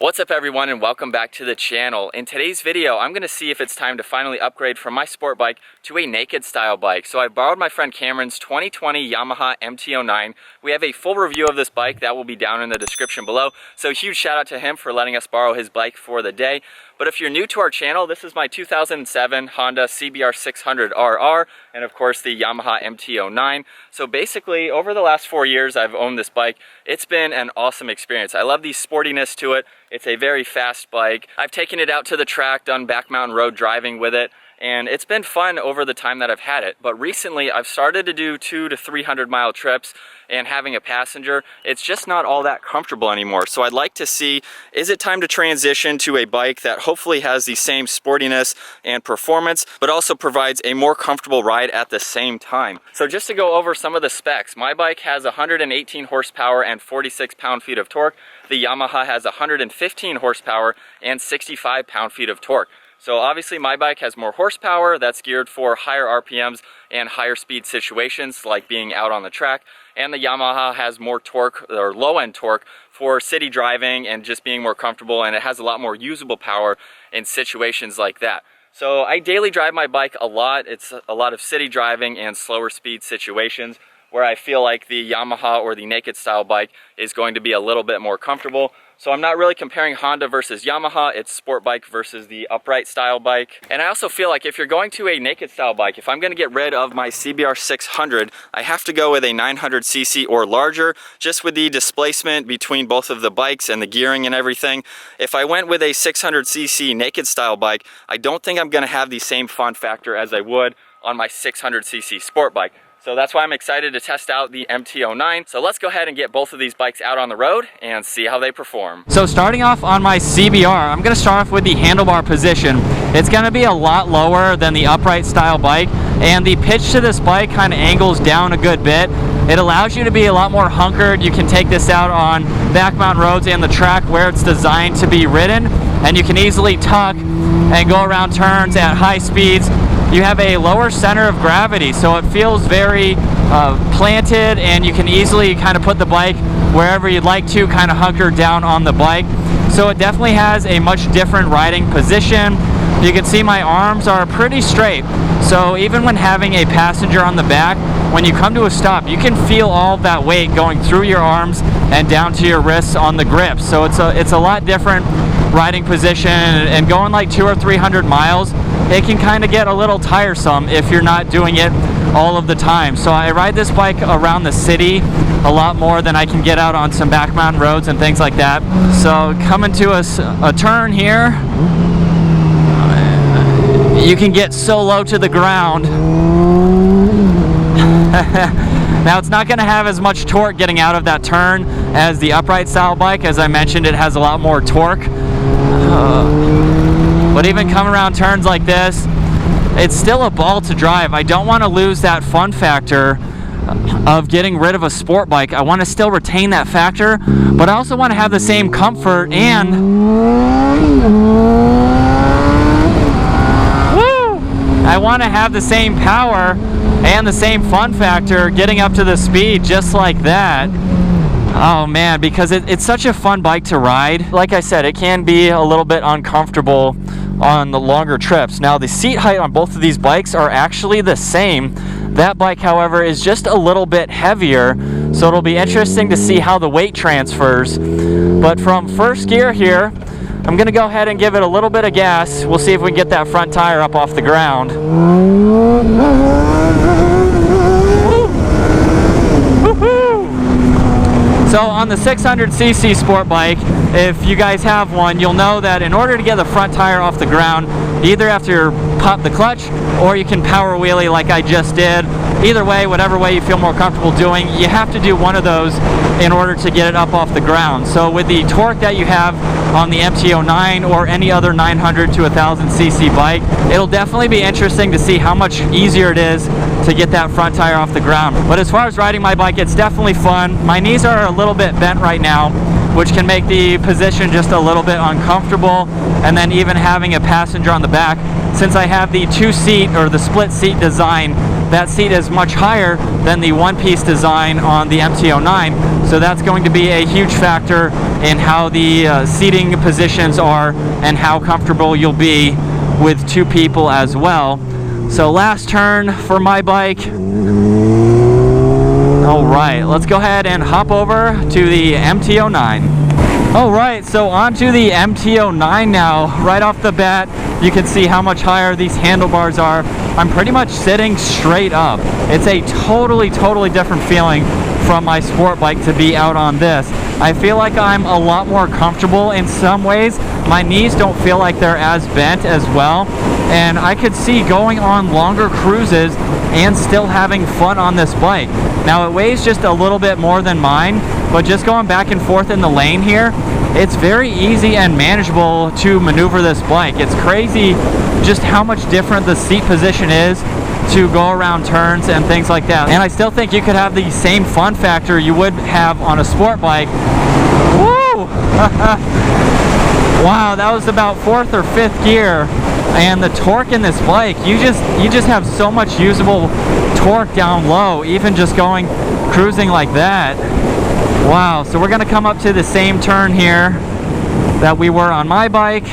What's up everyone, and welcome back to the channel. In today's video, I'm going to see if it's time to finally upgrade from my sport bike to a naked style bike. So I borrowed my friend Cameron's 2020 Yamaha MT09. We have a full review of this bike that will be down in the description below. So huge shout out to him for letting us borrow his bike for the day. But if you're new to our channel, this is my 2007 Honda CBR600rr and of course the Yamaha MT09. So basically over the last 4 years I've owned this bike. It's been an awesome experience. I love the sportiness to it. It's a very fast bike. I've taken it out to the track, done back mountain road driving with it, and it's been fun over the time that I've had it. But recently I've started to do 200 to 300 mile trips, and having a passenger, it's just not all that comfortable anymore. So I'd like to see, is it time to transition to a bike that hopefully has the same sportiness and performance, but also provides a more comfortable ride at the same time. So just to go over some of the specs, my bike has 118 horsepower and 46 pound-feet of torque. The Yamaha has 115 horsepower and 65 pound-feet of torque. So obviously my bike has more horsepower, that's geared for higher RPMs and higher speed situations like being out on the track. And the Yamaha has more torque, or low-end torque, for city driving and just being more comfortable, and it has a lot more usable power in situations like that. So I daily drive my bike a lot. It's a lot of city driving and slower speed situations where I feel like the Yamaha or the naked style bike is going to be a little bit more comfortable. So I'm not really comparing Honda versus Yamaha, it's sport bike versus the upright style bike. And I also feel like if you're going to a naked style bike, if I'm gonna get rid of my CBR600, I have to go with a 900cc or larger, just with the displacement between both of the bikes and the gearing and everything. If I went with a 600cc naked style bike, I don't think I'm gonna have the same fun factor as I would on my 600cc sport bike. So that's why I'm excited to test out the MT09. So let's go ahead and get both of these bikes out on the road and see how they perform. So starting off on my CBR, I'm gonna start off with the handlebar position. It's gonna be a lot lower than the upright style bike, and the pitch to this bike kind of angles down a good bit. It allows you to be a lot more hunkered. You can take this out on back mountain roads and the track where it's designed to be ridden, and you can easily tuck and go around turns at high speeds. You have a lower center of gravity, so it feels very planted, and you can easily kind of put the bike wherever you'd like to, kind of hunker down on the bike. So it definitely has a much different riding position. You can see my arms are pretty straight, so even when having a passenger on the back, when you come to a stop, you can feel all of that weight going through your arms and down to your wrists on the grips. So it's a lot different riding position, and going like 200 or 300 miles, it can kind of get a little tiresome if you're not doing it all of the time. So I ride this bike around the city a lot more than I can get out on some back mountain roads and things like that. So coming to a turn here, you can get so low to the ground. Now it's not going to have as much torque getting out of that turn as the upright style bike. As I mentioned, it has a lot more torque. But even coming around turns like this, it's still a ball to drive. I don't want to lose that fun factor of getting rid of a sport bike. I want to still retain that factor, but I also want to have the same comfort and I want to have the same power and the same fun factor getting up to the speed just like that. Oh man, because it's such a fun bike to ride. Like I said, it can be a little bit uncomfortable on the longer trips. Now the seat height on both of these bikes are actually the same. That bike, however, is just a little bit heavier, so it'll be interesting to see how the weight transfers. But from first gear here, I'm gonna go ahead and give it a little bit of gas. We'll see if we can get that front tire up off the ground. So on the 600cc sport bike, if you guys have one, you'll know that in order to get the front tire off the ground, you either have to pop the clutch or you can power wheelie like I just did. Either way, whatever way you feel more comfortable doing, you have to do one of those in order to get it up off the ground. So with the torque that you have on the MT09 or any other 900 to 1000cc bike, it'll definitely be interesting to see how much easier it is to get that front tire off the ground. But as far as riding my bike, it's definitely fun. My knees are a little bit bent right now, which can make the position just a little bit uncomfortable. And then even having a passenger on the back, since I have the two-seat or the split seat design, that seat is much higher than the one-piece design on the MT09, so that's going to be a huge factor in how the seating positions are and how comfortable you'll be with two people as well. So last turn for my bike. Alright, let's go ahead and hop over to the MT09. Alright, so onto the MT09 now. Right off the bat, you can see how much higher these handlebars are. I'm pretty much sitting straight up. It's a totally different feeling from my sport bike to be out on this. I feel like I'm a lot more comfortable in some ways. My knees don't feel like they're as bent as well. And I could see going on longer cruises and still having fun on this bike. Now it weighs just a little bit more than mine, but just going back and forth in the lane here, it's very easy and manageable to maneuver this bike. It's crazy just how much different the seat position is to go around turns and things like that. And I still think you could have the same fun factor you would have on a sport bike. Woo! Wow, that was about 4th or 5th gear. And the torque in this bike, you just have so much usable torque down low, even just going cruising like that. Wow, so we're gonna come up to the same turn here that we were on my bike.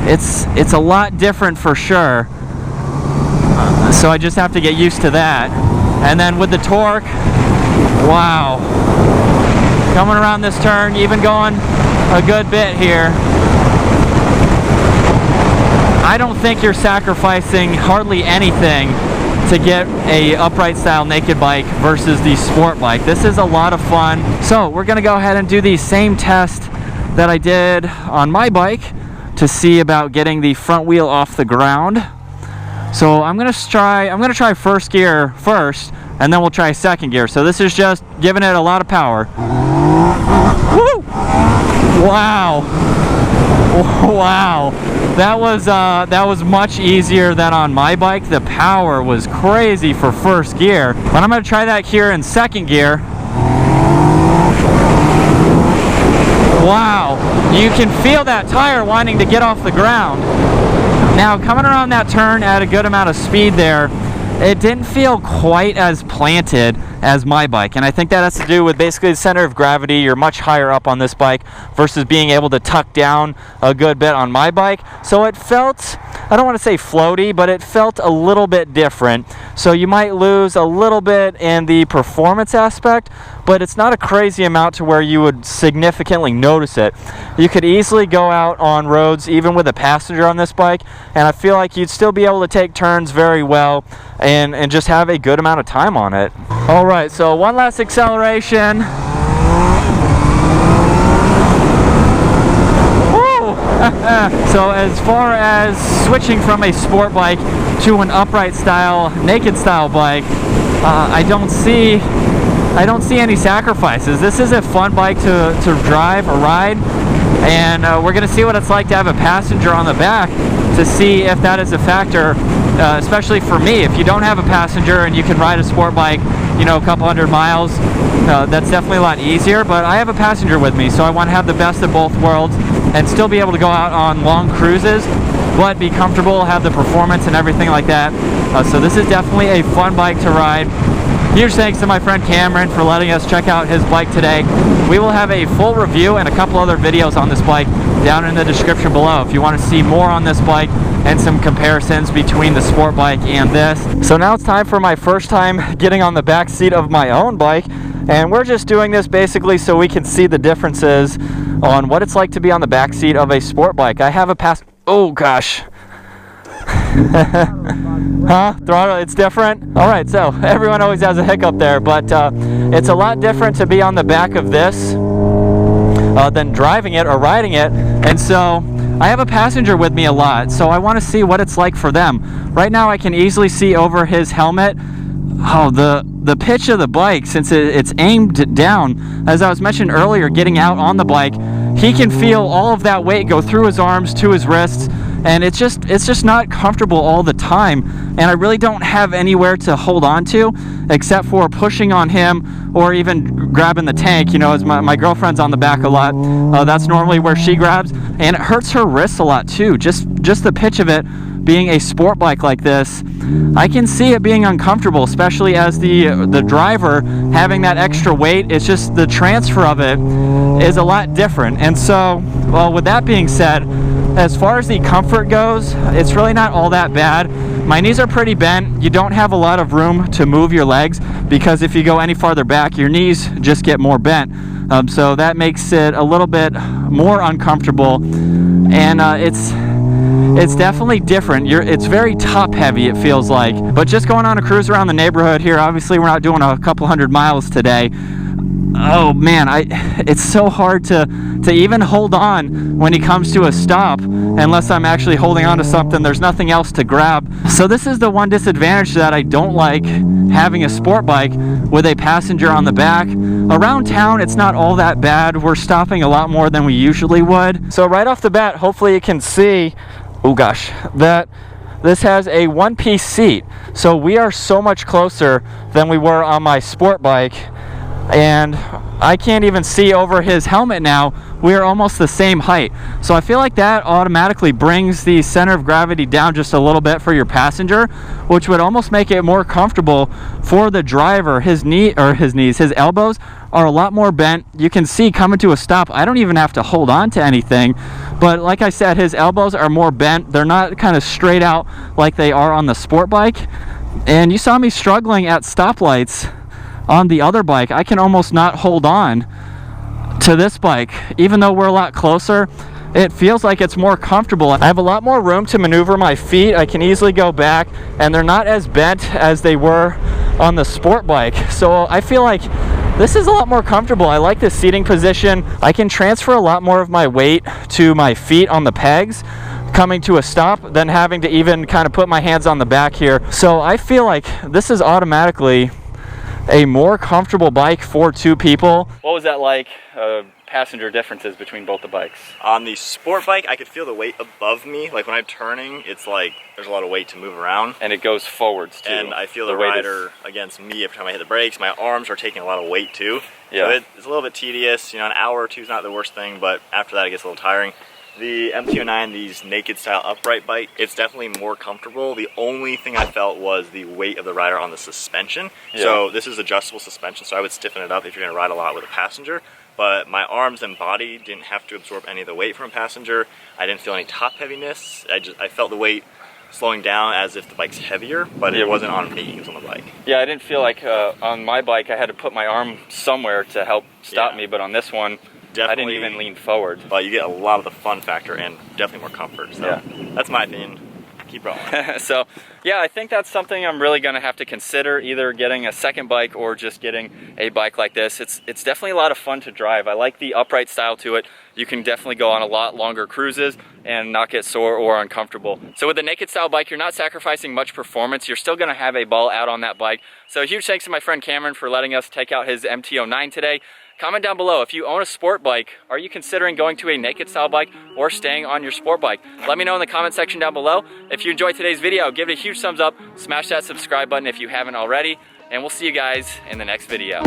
It's a lot different for sure. So I just have to get used to that. And then with the torque, wow. Coming around this turn, even going a good bit here. I don't think you're sacrificing hardly anything to get a upright style naked bike versus the sport bike. This is a lot of fun. So we're gonna go ahead and do the same test that I did on my bike to see about getting the front wheel off the ground. So I'm gonna try first gear first, and then we'll try second gear. So this is just giving it a lot of power. Woo! Wow. Wow. That was much easier than on my bike. The power was crazy for first gear. But I'm gonna try that here in second gear. Wow. You can feel that tire wanting to get off the ground. Now, coming around that turn at a good amount of speed there, it didn't feel quite as planted as my bike, and I think that has to do with basically the center of gravity. You're much higher up on this bike versus being able to tuck down a good bit on my bike. So it felt, I don't want to say floaty, but it felt a little bit different. So you might lose a little bit in the performance aspect, but it's not a crazy amount to where you would significantly notice it. You could easily go out on roads even with a passenger on this bike, and I feel like you'd still be able to take turns very well and just have a good amount of time on it. Alright, so one last acceleration. Woo! So as far as switching from a sport bike to an upright style, naked style bike, I don't see any sacrifices. This is a fun bike to drive or ride, and we're going to see what it's like to have a passenger on the back to see if that is a factor, especially for me. If you don't have a passenger and you can ride a sport bike, you know, a couple hundred miles, that's definitely a lot easier, but I have a passenger with me, so I want to have the best of both worlds and still be able to go out on long cruises, but be comfortable, have the performance and everything like that. So this is definitely a fun bike to ride. Huge thanks to my friend Cameron for letting us check out his bike today. We will have a full review and a couple other videos on this bike down in the description below if you want to see more on this bike and some comparisons between the sport bike and this. So now it's time for my first time getting on the back seat of my own bike, and we're just doing this basically so we can see the differences on what it's like to be on the back seat of a sport bike. I have a oh gosh. Huh? Throttle, it's different? Alright, so everyone always has a hiccup there, but it's a lot different to be on the back of this than driving it or riding it, and so I have a passenger with me a lot, so I want to see what it's like for them. Right now I can easily see over his helmet, the pitch of the bike, since it's aimed down. As I was mentioning earlier, getting out on the bike, he can feel all of that weight go through his arms to his wrists, and it's just not comfortable all the time, and I really don't have anywhere to hold on to except for pushing on him or even grabbing the tank. You know, as my girlfriend's on the back a lot, that's normally where she grabs, and it hurts her wrists a lot too, just the pitch of it being a sport bike like this, I can see it being uncomfortable, especially as the driver having that extra weight. It's just the transfer of it is a lot different. And so, well, with that being said, as far as the comfort goes, it's really not all that bad. My knees are pretty bent. You don't have a lot of room to move your legs, because if you go any farther back, your knees just get more bent. So that makes it a little bit more uncomfortable, and it's definitely different. It's very top heavy, it feels like. But just going on a cruise around the neighborhood here, obviously we're not doing a couple 100 miles today. Oh man, it's so hard to even hold on when he comes to a stop unless I'm actually holding on to something. There's nothing else to grab. So this is the one disadvantage that I don't like having a sport bike with a passenger on the back. Around town, it's not all that bad. We're stopping a lot more than we usually would. So right off the bat, hopefully you can see, oh gosh, that this has a one-piece seat. So we are so much closer than we were on my sport bike. And I can't even see over his helmet now. We're almost the same height. So I feel like that automatically brings the center of gravity down just a little bit for your passenger, which would almost make it more comfortable for the driver. His elbows are a lot more bent. You can see coming to a stop, I don't even have to hold on to anything. But like I said, his elbows are more bent. They're not kind of straight out like they are on the sport bike. And you saw me struggling at stoplights on the other bike. I can almost not hold on to this bike. Even though we're a lot closer, it feels like it's more comfortable. I have a lot more room to maneuver my feet. I can easily go back, and they're not as bent as they were on the sport bike. So I feel like this is a lot more comfortable. I like this seating position. I can transfer a lot more of my weight to my feet on the pegs coming to a stop than having to even kind of put my hands on the back here. So I feel like this is automatically a more comfortable bike for two people. What was that like, passenger differences between both the bikes? On the sport bike, I could feel the weight above me. Like when I'm turning, it's like there's a lot of weight to move around. And it goes forwards too. And I feel the rider against me every time I hit the brakes. My arms are taking a lot of weight too. Yeah. So it's a little bit tedious. You know, an hour or two is not the worst thing, but after that it gets a little tiring. The MT09, these naked style upright bike, it's definitely more comfortable. The only thing I felt was the weight of the rider on the suspension. Yeah. So this is adjustable suspension, so I would stiffen it up if you're gonna ride a lot with a passenger. But my arms and body didn't have to absorb any of the weight from a passenger. I didn't feel any top heaviness. I felt the weight slowing down as if the bike's heavier, but it wasn't on me, it was on the bike. Yeah, I didn't feel like on my bike I had to put my arm somewhere to help stop me, but on this one, definitely, I didn't even lean forward. But you get a lot of the fun factor and definitely more comfort. So that's my opinion. Keep rolling. So yeah, I think that's something I'm really gonna have to consider, either getting a second bike or just getting a bike like this. It's definitely a lot of fun to drive. I like the upright style to it. You can definitely go on a lot longer cruises and not get sore or uncomfortable. So with the naked style bike, you're not sacrificing much performance. You're still gonna have a ball out on that bike. So huge thanks to my friend Cameron for letting us take out his MT09 today. Comment down below, if you own a sport bike, are you considering going to a naked style bike or staying on your sport bike? Let me know in the comment section down below. If you enjoyed today's video, give it a huge thumbs up, smash that subscribe button if you haven't already, and we'll see you guys in the next video.